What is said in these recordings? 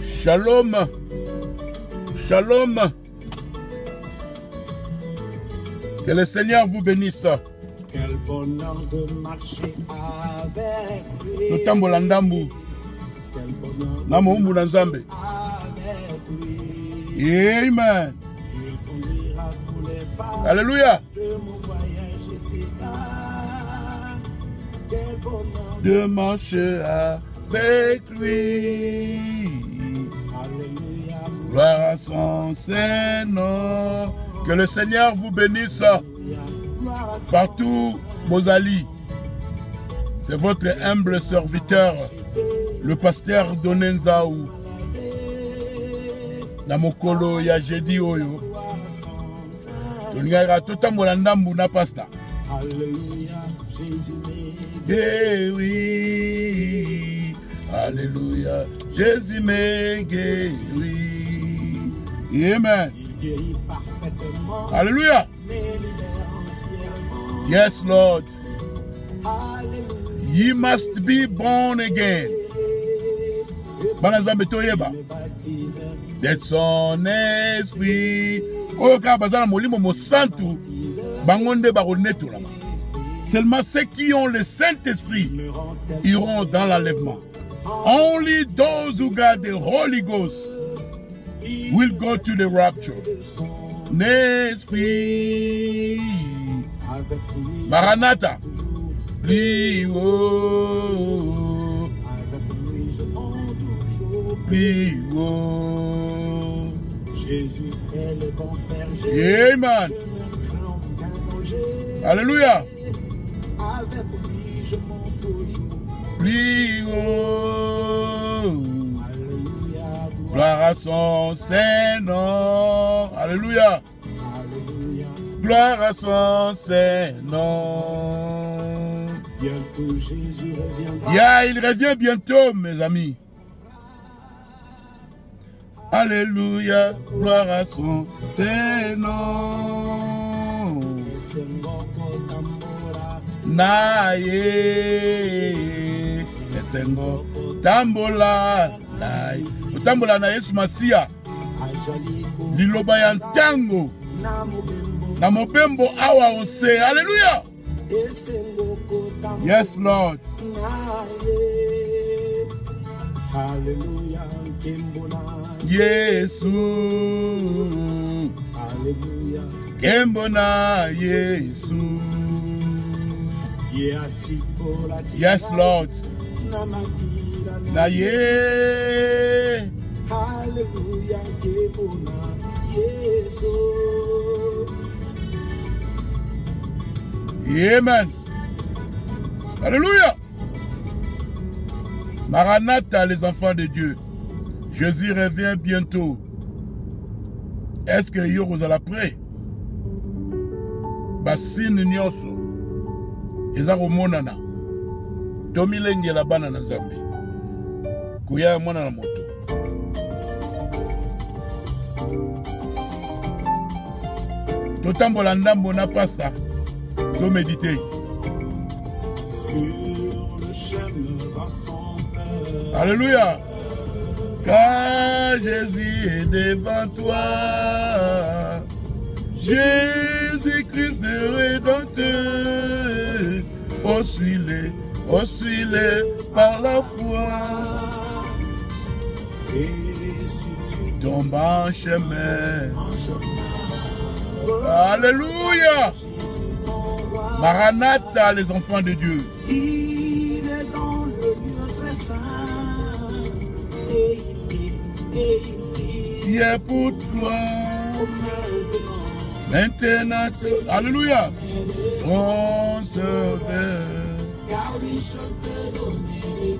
Shalom. Shalom. Que le Seigneur vous bénisse. Quel bonheur de marcher avec lui. Nous tambolandambu. Quel bonheur Namoumbu Nanzambe. avec lui. Amen. Il conduira tous les pas Alléluia. de mon voyage ici. Quel bonheur De marcher avec lui. Alléluia. Gloire à son Saint-Nom. Que le Seigneur vous bénisse partout, Bozali. C'est votre humble serviteur, le pasteur Donenzaou. Namokolo ya jeudi oyo. Tolingara totambola ndambu na pasta. Alléluia. Jésus Eh oui. Alléluia. Jésus me guérit. Amen. guérit parfaitement. Alléluia. Mais libère entièrement. Yes, Lord. Alléluia. Ye must be born again. Banazambe toyeba. That son esprit. Oh, quand bazana molimo mo santu. Bangonde baronetu lama. Seulement ceux qui ont le Saint-Esprit iront dans l'enlèvement. Only those who got the Holy Ghost will go to the rapture. L'Esprit. Maranatha. Plie haut. Plie haut. Jésus est le bon berger. Amen. Je ne crains aucun danger. Alléluia. Avec lui, je monte toujours. Plie haut. Alléluia. Gloire à son Saint-Nom. Alléluia. Alléluia. Gloire à son Saint-Nom. Bientôt Jésus reviendra. Yeah, il revient bientôt, mes amis. Alléluia. Gloire à son Saint-Nom. Esengoko tambora. Naye. Esengo. Tambola. Naye. Tambola na Yesu Masia. Ajaliko. Liloba ya ntango. Namobembo. Na mobembo awa ose. Alléluia. Esengoko tambora. Yes, Lord. Naye. Alléluia. Kembona. Yesu. Alléluia. Kembona Yesu. Yes, Lord. Na ye. Alléluia. Kembona Yesu. Amen. Alléluia. Maranatha, les enfants de Dieu. Jésus revient bientôt. Est-ce que vous allez prêt? Basine nyoso. Eza komonana. Tomilengela bana na Nzambe. Kuya mwana na moto. Totambola ndambo na pasta. To méditer. Sur le chemin va son père. Alléluia. Car Jésus est devant toi. Jésus-Christ le Rédempteur. Oh, suis-le par la foi. Et si tu Tombe en chemin. Alléluia. Maranatha, les enfants de Dieu. il est dans le lieu très saint. Et il prie, Qui est pour toi. Maintenant, alléluia. Ton sauveur. car lui seul peut donner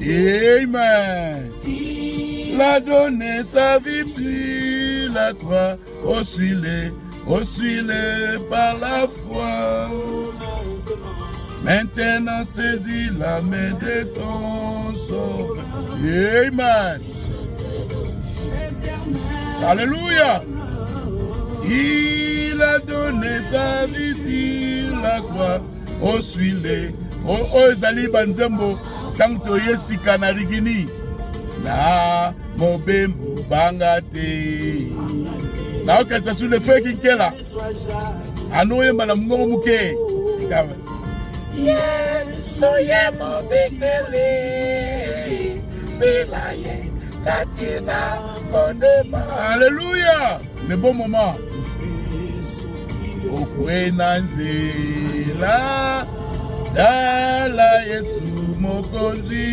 l'éternel. Amen. Il a donné sa vie sur la croix. Oh, suis-le par la foi. Maintenant, saisis la main de ton sauveur. Amen. Alléluia. Il a donné sa vie sur la croix. Oh, suis-le. Oh, Zali Banzembo. Tant que tu es si canarigini. na mobembo banga te. Na okata sur le feu kinkela. Anoye mbala mungo muke. Yeso ye mobekele. Bilaye katina kondema. Alléluia. Le bon moment. Okwena nzela dala Yesu mokonzi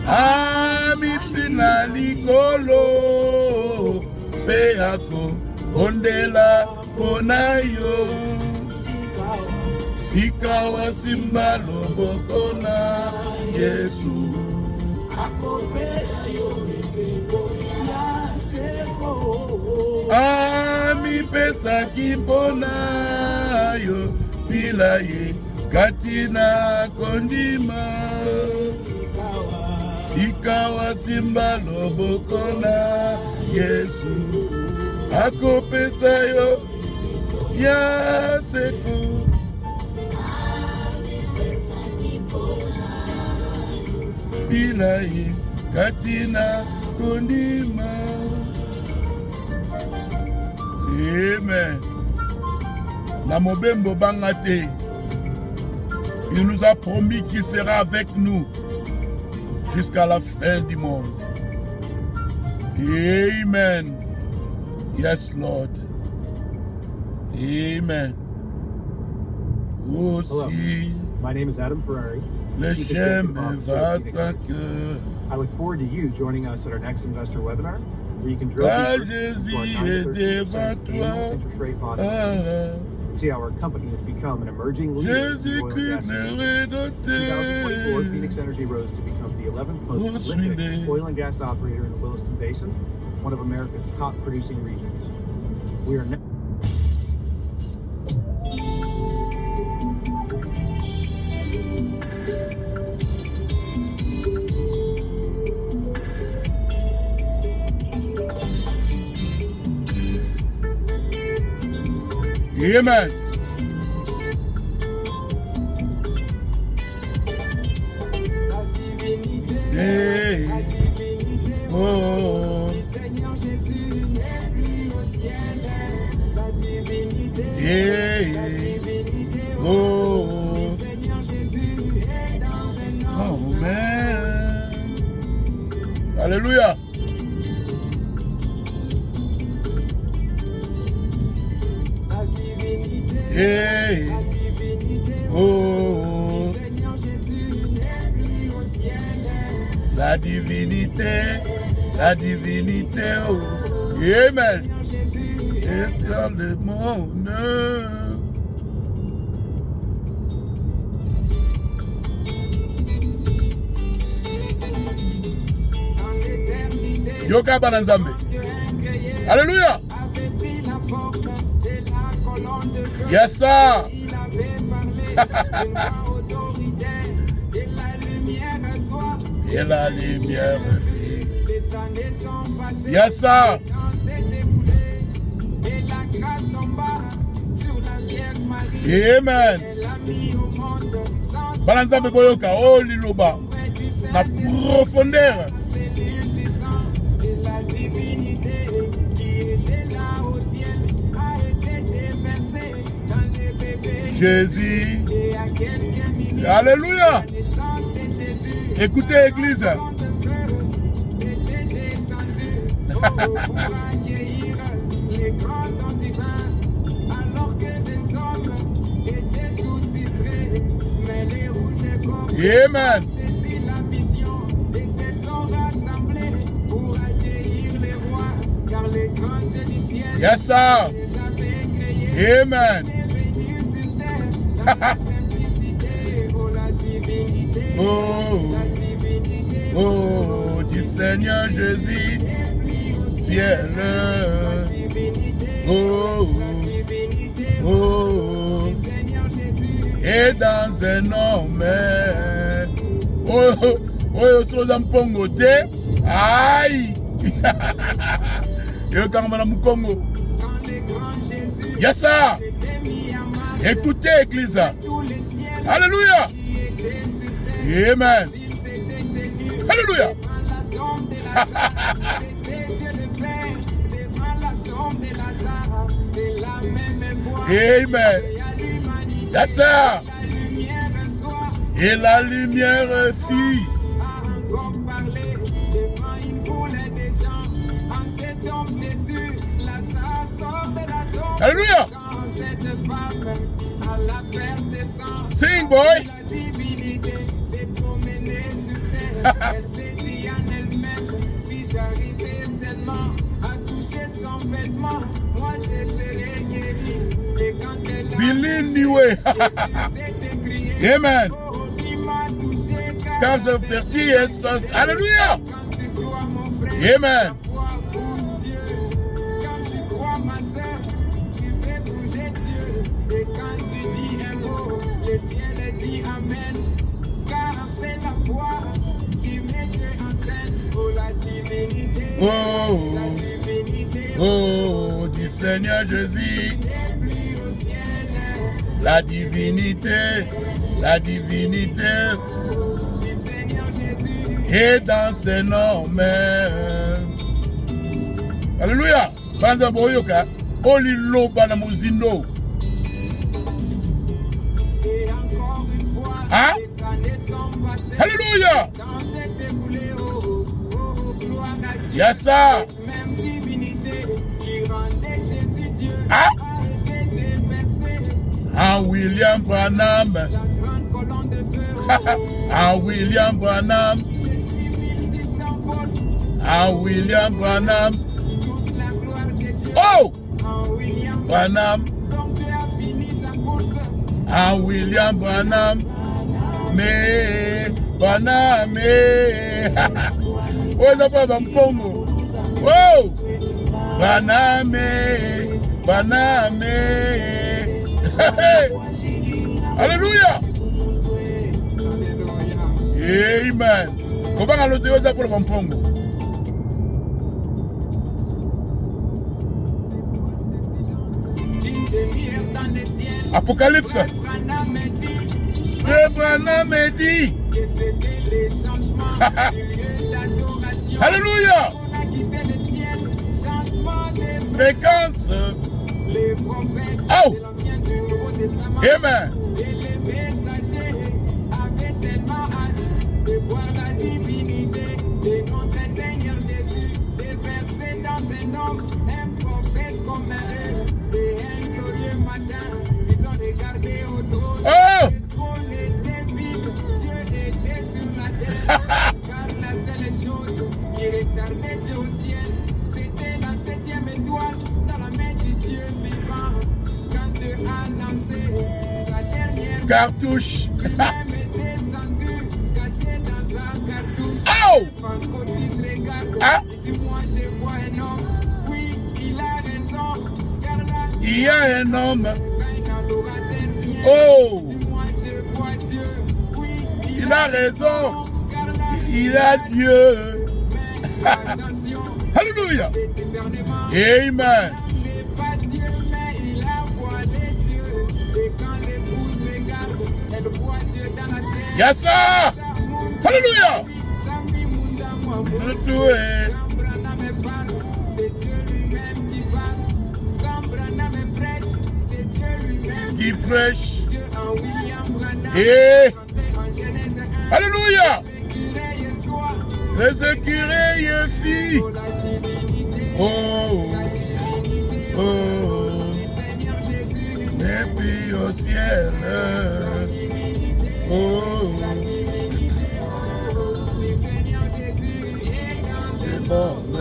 amipina likolo peako ondela ponayo sika wasimba loboko na Yesu akopesa yo eseko ya seko ami pesa kipona yo bilaye katina kondima sikawa simba loboko na Yesu akopesa yo ya seko bilaye katina kondima. Amen. Na mobembo bangate. Il nous a promis qu'il sera avec nous jusqu'à la fin du monde. Amen. Yes, Lord. Amen. Hello. My name is Adam Ferrari. Le Chief j'aime Executive Officer va of Phoenix Energy. I look forward to you joining us at our next investor webinar, where you can drill deeper into our 9 to 13% annual interest rate bond and see how our company has become an emerging leader in the oil and gas industry. 2024, Phoenix Energy rose to become the 11th most prolific oil and gas operator in the Williston Basin, one of America's top producing regions. We are now Amen. Hey. Oh. Seigneur Jésus n'est plus au ciel. La divinité, Hey. la divinité, Oh. Seigneur Jésus est dans un homme. Amen. Alléluia. La divinité, Hey. la divinité, Oh. Seigneur Jésus n'est plus au ciel. La divinité, oh. Amen. Jésus Et dans le monde. dans l'éternité, Yoka Bananzambe. Alléluia. avait pris la forme de la colonne de feu. Yes, sir. Il avait parlé d'une voix autoritaire et la lumière soit. Et la lumière. Les années sont passées. Yes, sir. Le temps s'est écoulé et la grâce tomba sur la Vierge Marie. Amen. Elle a mis au monde sans Bananzambe Boyoka. Oh, Liloba. ombre du La Saint-Esprit. profondeur. Cellule du sang et la divinité qui était là au ciel a été déversée dans le bébé Jésus. et à quelques minutes Alléluia. de naissance de Jésus. Écoutez, Église. La colonne de feu était descendue pour accueillir les grands dons divins, alors que les hommes étaient tous distraits, mais les rouges et gorgés Amen. saisi la vision et se sont rassemblés pour accueillir les rois, car les grands dieux du ciel Yes, sir. les avaient créés. Amen. Et venus sur terre dans la simplicité, oh la divinité, Oh. la divinité, Oh, du Seigneur Jésus. Ciel. Oh. divinité, Oh. Seigneur Jésus, Et dans un homme. Oh, oh, sur un pongo te. Aïe. Yo kangama na Congo. quand les grands Jésus Yes, sir. s'étaient mis en marche, Écoutez, Église. tous les ciels Alléluia. qui étaient sur terre, Amen. ils s'étaient tenus Alléluia. Devant la tombe de Lazare, c'était Dieu le Père. Devant la tombe de Lazare, et la même voix. Amen. Et à l'humanité, That's la lumière soit. Et la lumière aussi. A encore parlé devant une foule de gens. En cet homme Jésus, Lazare sort de la tombe. Alléluia. Quand cette femme à la perte de sang, Sing, boy. la divinité s'est promenée sur terre. Elle s'est dit en elle-même, si j'arrivais seulement à toucher son vêtement, moi je serais guéri. Et quand elle a Believe way. Jésus s'est écrié, Amen. oh, qui m'a touché Car je fertile et sauce. Alléluia. quand tu crois mon frère, Amen. ta foi bouge Dieu. Quand tu crois ma soeur, tu fais bouger Dieu. Et quand tu dis un mot, le ciel dit Amen. Car c'est la foi qui met Dieu en scène. Oh la divinité, Oh. la divinité, Oh, du Seigneur Jésus. n'est plus au ciel. La divinité. La divinité. Du Seigneur Jésus, Et dans ses normes. Alléluia. Banza boyoka. Oli loba na muzindo. et encore une fois, Hein? les années sont passées. Alléluia. Quand s'est écoulé, oh, oh, oh, gloire à Dieu. Yes, sir. Cette même divinité qui rendait Jésus Dieu Ah. a été déversée. En William Branham. La grande colonne de feu, oh, En William Branham. les 6600 volts, En William Branham. toute la gloire de Dieu. Oh! En William Branham. donc Dieu a fini sa course. En William Branham. Mais Branham. Oh, ça va Pongo. Oh! Branham. Branham. Alléluia. Alléluia. Amen. Comment on le dit pour le Pongo? D'une demi-heure dans les ciels, Apocalypse. Branham a dit Frère Branham dit. que c'était les changements du lieu d'adoration. Alléluia. On a quitté le ciel, changement de Fréquence. les prophètes Oh. de l'Ancien du Nouveau Testament. Amen. Et les messagers avaient tellement hâte de voir la divinité de notre Seigneur Jésus déversé dans un homme, un prophète comme eux. Et un glorieux matin, ils ont regardé au trône. Oh. Le trône était vide, Dieu était sur la terre. Car la seule chose qui retardait Dieu au ciel, c'était la 7e étoile dans la main du Dieu vivant. Quand Dieu a lancé sa dernière Cartouche. lui-même est descendu, caché dans sa cartouche. Oh! Pentecôtiste regarde, Ah. il dit moi je vois un homme. Oui, il a raison, car là, Il y a un homme. quand il adorateur vient, Oh! il dit moi je vois Dieu. Oui, Il a raison. car là, Il a Dieu. mais attention, Alléluia. le discernement Amen. n'est pas Dieu, mais il a voilé Dieu. Et quand l'épouse regarde, elle voit Dieu dans la chair. Yes, sir. Alléluia. C'est Dieu lui-même qui parle. Quand Branham prêche, c'est Dieu lui-même Qui prêche. Dieu en William Branham. Et En Genèse 1. Alléluia. L'écureuil soit Les écureuils filles. pour la divinité. Oh. La divinité Oh. du Seigneur Jésus. Et puis au ciel. Oh. Du Seigneur Jésus. Et quand je Bon.